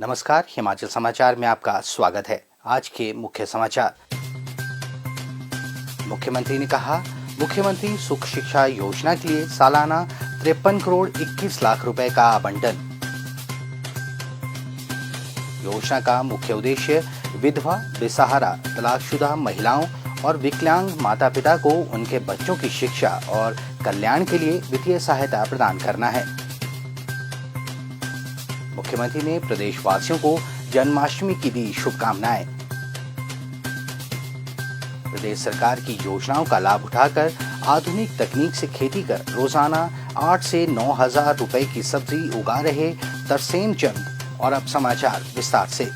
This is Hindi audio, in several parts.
नमस्कार, हिमाचल समाचार में आपका स्वागत है। आज के मुख्य समाचार। मुख्यमंत्री ने कहा, मुख्यमंत्री सुख शिक्षा योजना के लिए सालाना 53 करोड़ 21 लाख रुपए का आवंटन। योजना का मुख्य उद्देश्य विधवा, बेसहारा, तलाकशुदा महिलाओं और विकलांग माता पिता को उनके बच्चों की शिक्षा और कल्याण के लिए वित्तीय सहायता प्रदान करना है। मुख्यमंत्री ने प्रदेशवासियों को जन्माष्टमी की दी शुभकामनाएं। प्रदेश सरकार की योजनाओं का लाभ उठाकर आधुनिक तकनीक से खेती कर रोजाना 8 से 9 हजार रुपए की सब्जी उगा रहे तरसेम चंद। और अब समाचार विस्तार से।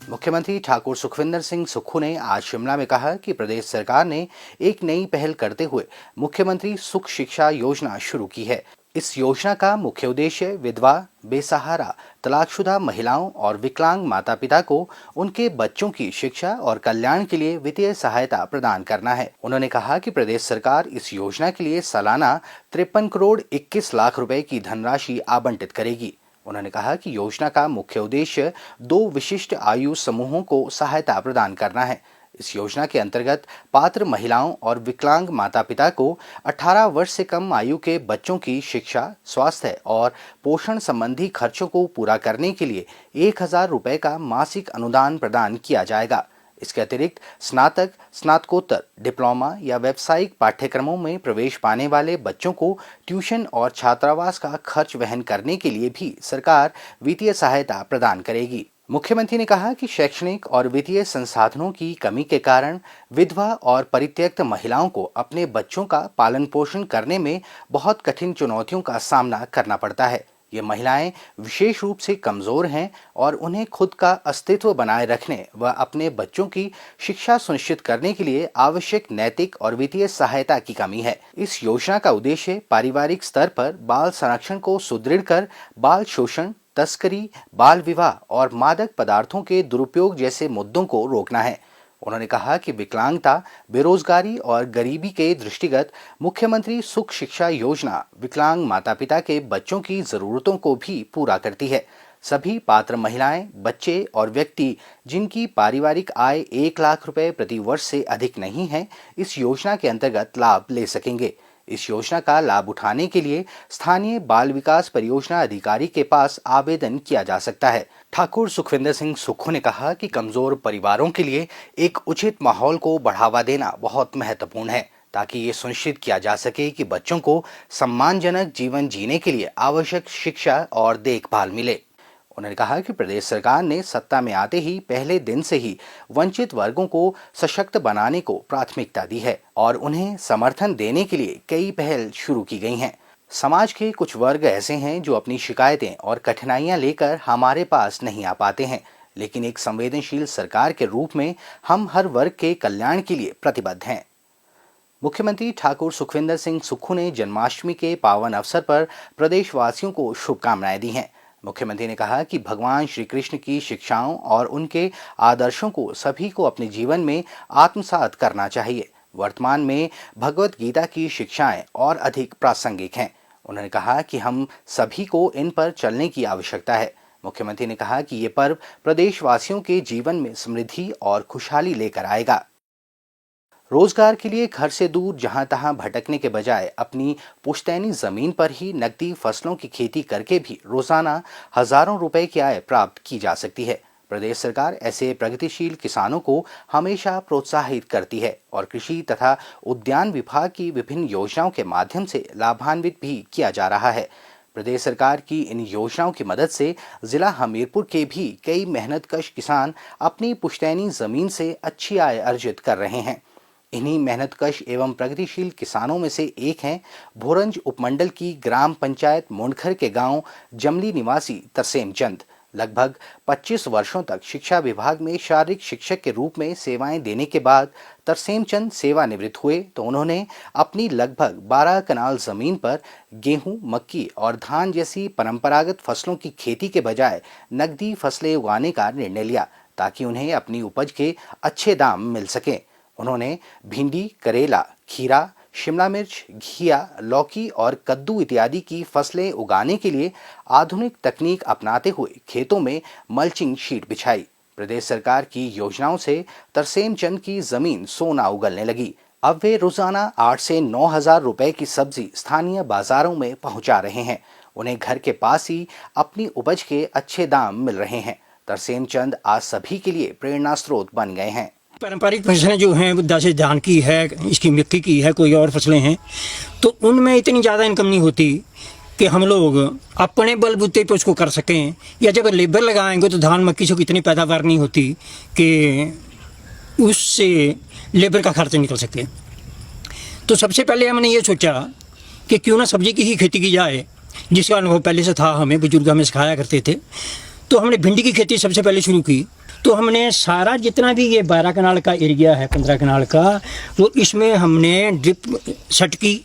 मुख्यमंत्री ठाकुर सुखविंदर सिंह सुक्खू ने आज शिमला में कहा कि प्रदेश सरकार ने एक नई पहल करते हुए मुख्यमंत्री सुख शिक्षा योजना शुरू की है। इस योजना का मुख्य उद्देश्य विधवा, बेसहारा, तलाकशुदा महिलाओं और विकलांग माता पिता को उनके बच्चों की शिक्षा और कल्याण के लिए वित्तीय सहायता प्रदान करना है। उन्होंने कहा कि प्रदेश सरकार इस योजना के लिए सालाना 53 करोड़ 21 लाख रुपए की धनराशि आवंटित करेगी। उन्होंने कहा कि योजना का मुख्य उद्देश्य 2 विशिष्ट आयु समूहों को सहायता प्रदान करना है। इस योजना के अंतर्गत पात्र महिलाओं और विकलांग माता पिता को 18 वर्ष से कम आयु के बच्चों की शिक्षा, स्वास्थ्य और पोषण संबंधी खर्चों को पूरा करने के लिए 1000 रुपए का मासिक अनुदान प्रदान किया जाएगा। इसके अतिरिक्त स्नातक, स्नातकोत्तर, डिप्लोमा या व्यावसायिक पाठ्यक्रमों में प्रवेश पाने वाले बच्चों को ट्यूशन और छात्रावास का खर्च वहन करने के लिए भी सरकार वित्तीय सहायता प्रदान करेगी। मुख्यमंत्री ने कहा कि शैक्षणिक और वित्तीय संसाधनों की कमी के कारण विधवा और परित्यक्त महिलाओं को अपने बच्चों का पालन पोषण करने में बहुत कठिन चुनौतियों का सामना करना पड़ता है। ये महिलाएं विशेष रूप से कमजोर हैं और उन्हें खुद का अस्तित्व बनाए रखने व अपने बच्चों की शिक्षा सुनिश्चित करने के लिए आवश्यक नैतिक और वित्तीय सहायता की कमी है। इस योजना का उद्देश्य पारिवारिक स्तर पर बाल संरक्षण को सुदृढ़ कर बाल शोषण, तस्करी, बाल विवाह और मादक पदार्थों के दुरुपयोग जैसे मुद्दों को रोकना है। उन्होंने कहा कि विकलांगता, बेरोजगारी और गरीबी के दृष्टिगत मुख्यमंत्री सुख शिक्षा योजना विकलांग माता पिता के बच्चों की जरूरतों को भी पूरा करती है। सभी पात्र महिलाएं, बच्चे और व्यक्ति जिनकी पारिवारिक आय 1 लाख रुपए प्रति वर्ष से अधिक नहीं है, इस योजना के अंतर्गत लाभ ले सकेंगे। इस योजना का लाभ उठाने के लिए स्थानीय बाल विकास परियोजना अधिकारी के पास आवेदन किया जा सकता है। ठाकुर सुखविंदर सिंह सुक्खू ने कहा कि कमजोर परिवारों के लिए एक उचित माहौल को बढ़ावा देना बहुत महत्वपूर्ण है, ताकि ये सुनिश्चित किया जा सके कि बच्चों को सम्मानजनक जीवन जीने के लिए आवश्यक शिक्षा और देखभाल मिले। उन्होंने कहा कि प्रदेश सरकार ने सत्ता में आते ही पहले दिन से ही वंचित वर्गों को सशक्त बनाने को प्राथमिकता दी है और उन्हें समर्थन देने के लिए कई पहल शुरू की गई हैं। समाज के कुछ वर्ग ऐसे हैं जो अपनी शिकायतें और कठिनाइयां लेकर हमारे पास नहीं आ पाते हैं, लेकिन एक संवेदनशील सरकार के रूप में हम हर वर्ग के कल्याण के लिए प्रतिबद्ध हैं। मुख्यमंत्री ठाकुर सुखविंदर सिंह सुक्खू ने जन्माष्टमी के पावन अवसर पर प्रदेशवासियों को शुभकामनाएं दी हैं। मुख्यमंत्री ने कहा कि भगवान श्री कृष्ण की शिक्षाओं और उनके आदर्शों को सभी को अपने जीवन में आत्मसात करना चाहिए। वर्तमान में भगवत गीता की शिक्षाएं और अधिक प्रासंगिक हैं। उन्होंने कहा कि हम सभी को इन पर चलने की आवश्यकता है। मुख्यमंत्री ने कहा कि ये पर्व प्रदेशवासियों के जीवन में समृद्धि और खुशहाली लेकर आएगा। रोजगार के लिए घर से दूर जहां तहां भटकने के बजाय अपनी पुश्तैनी जमीन पर ही नकदी फसलों की खेती करके भी रोजाना हजारों रुपए की आय प्राप्त की जा सकती है। प्रदेश सरकार ऐसे प्रगतिशील किसानों को हमेशा प्रोत्साहित करती है और कृषि तथा उद्यान विभाग की विभिन्न योजनाओं के माध्यम से लाभान्वित भी किया जा रहा है। प्रदेश सरकार की इन योजनाओं की मदद से जिला हमीरपुर के भी कई मेहनतकश किसान अपनी पुश्तैनी जमीन से अच्छी आय अर्जित कर रहे हैं। इन्हीं मेहनतकश एवं प्रगतिशील किसानों में से एक हैं भोरंज उपमंडल की ग्राम पंचायत मुंडखर के गांव जमली निवासी तरसेम चंद। लगभग 25 वर्षों तक शिक्षा विभाग में शारीरिक शिक्षक के रूप में सेवाएं देने के बाद तरसेम चंद सेवानिवृत्त हुए तो उन्होंने अपनी लगभग 12 कनाल जमीन पर गेहूं, मक्की और धान जैसी परंपरागत फसलों की खेती के बजाय नकदी फसलें उगाने का निर्णय लिया, ताकि उन्हें अपनी उपज के अच्छे दाम मिल सकें। उन्होंने भिंडी, करेला, खीरा, शिमला मिर्च, घिया, लौकी और कद्दू इत्यादि की फसलें उगाने के लिए आधुनिक तकनीक अपनाते हुए खेतों में मल्चिंग शीट बिछाई। प्रदेश सरकार की योजनाओं से तरसेम चंद की जमीन सोना उगलने लगी। अब वे रोजाना 8 से 9 हजार रुपए की सब्जी स्थानीय बाजारों में पहुंचा रहे हैं। उन्हें घर के पास ही अपनी उपज के अच्छे दाम मिल रहे हैं। तरसेम चंद आज सभी के लिए प्रेरणा स्रोत बन गए हैं। पारंपरिक फसलें जो हैं जैसे धान की है, इसकी मक्की की है, कोई और फसलें हैं, तो उनमें इतनी ज़्यादा इनकम नहीं होती कि हम लोग अपने बलबूते पे उसको कर सकें, या जब लेबर लगाएंगे तो धान मक्की से इतनी पैदावार नहीं होती कि उससे लेबर का खर्च निकल सके। तो सबसे पहले हमने ये सोचा कि क्यों ना सब्जी की ही खेती की जाए, जिसका अनुभव पहले से था, हमें बुजुर्ग हमें सिखाया करते थे। तो हमने भिंडी की खेती सबसे पहले शुरू की। तो हमने सारा जितना भी ये 12 कनाल का एरिया है, 15 कनाल का, तो इसमें हमने ड्रिप सेट की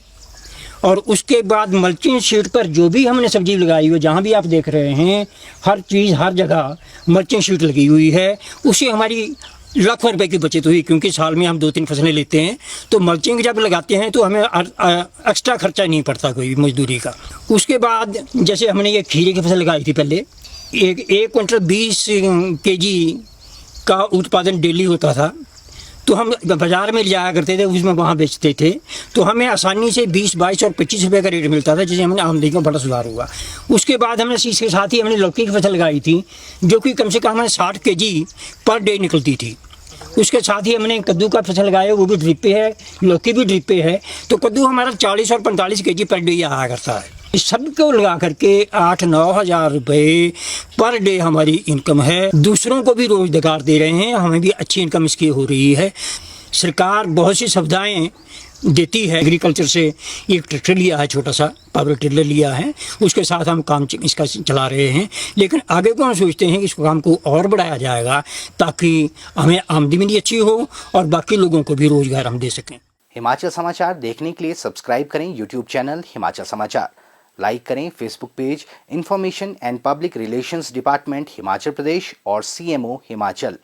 और उसके बाद मल्चिंग शीट पर जो भी हमने सब्जी लगाई हुई, जहाँ भी आप देख रहे हैं, हर चीज़ हर जगह मल्चिंग शीट लगी हुई है। उससे हमारी लाखों रुपए की बचत हुई, क्योंकि साल में हम 2-3 फसलें लेते हैं, तो मल्चिंग जब लगाते हैं तो हमें एक्स्ट्रा खर्चा नहीं पड़ता कोई मजदूरी का। उसके बाद जैसे हमने ये खीरे की फसल लगाई थी, पहले एक क्विंटल 20 केजी का उत्पादन डेली होता था, तो हम बाज़ार में ले जाया करते थे, उसमें वहाँ बेचते थे, तो हमें आसानी से 20, 22 और 25 रुपये का रेट मिलता था, जिससे हमने आमदनी का बड़ा सुधार हुआ। उसके बाद हमने इसके साथ ही हमने लौकी की फसल लगाई थी, जो कि कम से कम हमें 60 केजी पर डे निकलती थी। उसके साथ ही हमने कद्दू का फसल लगाया, वो भी ड्रिप पे है, लौकी भी ड्रिप पे है, तो कद्दू हमारा 40 और 45 केजी पर डे आया करता है। इस सबको लगा करके 8-9 हज़ार रुपये पर डे हमारी इनकम है। दूसरों को भी रोजगार दे रहे हैं, हमें भी अच्छी इनकम इसकी हो रही है। सरकार बहुत सी सुविधाएं देती है। एग्रीकल्चर से एक ट्रैक्टर लिया है, छोटा सा पावर टिलर लिया है, उसके साथ हम काम इसका चला रहे हैं। लेकिन आगे को हम सोचते हैं कि इस काम को और बढ़ाया जाएगा, ताकि हमें आमदनी अच्छी हो और बाकी लोगों को भी रोजगार हम दे सकें। हिमाचल समाचार देखने के लिए सब्सक्राइब करें यूट्यूब चैनल हिमाचल समाचार, लाइक करें Facebook page information and public relations department Himachal Pradesh और CMO हिमाचल।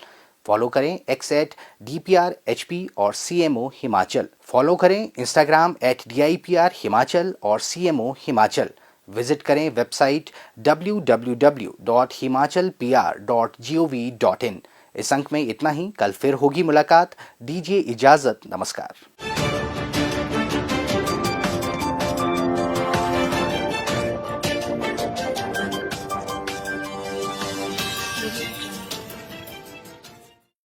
फॉलो करें @DPRHP और CMO हिमाचल। फॉलो करें इंस्टाग्राम @DIPR हिमाचल और CMO हिमाचल। विजिट करें वेबसाइट www.himachalpr.gov.in। इस अंक में इतना ही। कल फिर होगी मुलाकात। दीजिए इजाजत। नमस्कार।